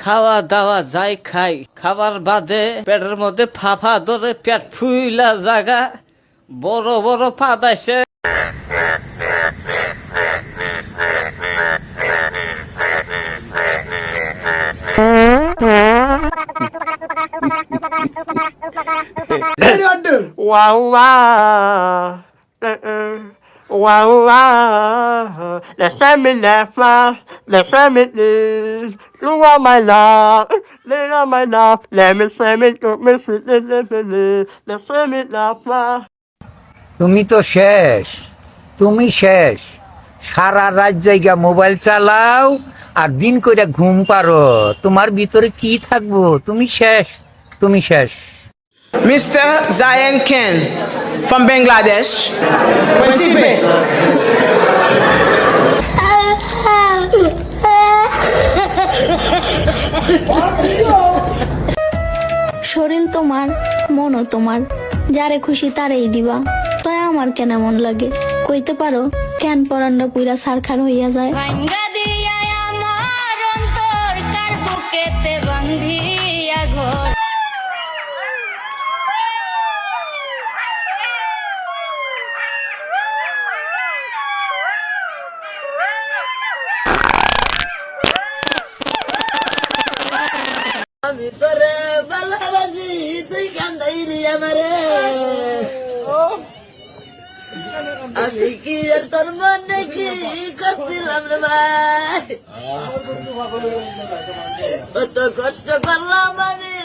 খাওয়া দাওয়া যাই খাই, খাবার বাদে পেটের মধ্যে ফাফা ধরে পেট ফুইলা জাগা, বড় বড় পাদাইছে। Wow, wow. Wow, wow. Let's let me laugh, let's let me live. You are my love, you are my love. Let me say me to me, let's let me laugh. তুমি তো শেষ, তুমি শেষ। সারা রাত জায়গা মোবাইল চালাও আর দিন কইরা ঘুম পারো। তোমার ভিতরে কি থাকবো? তুমি শেষ, তুমি শেষ। Mr. Zayan Ken from Bangladesh. Príncipe. শরীর তোমার, মনও তোমার, যারে খুশি তারেই দিবা। তাই আমার কেন এমন লাগে কইতে পারো? কেন পরান্ডা পুইরা সারখার হইয়া যায়। ভাঙ্গা দিয়া আমার অন্তর কার বুকেতে বান্ধিয়া ঘর। আমি তোরে ভালোবাসি, তুই কান্দাইলি আমারে। আমি কি আর তোর মনে কি করছিলাম রে ভাই, কত কষ্ট করলাম আমি।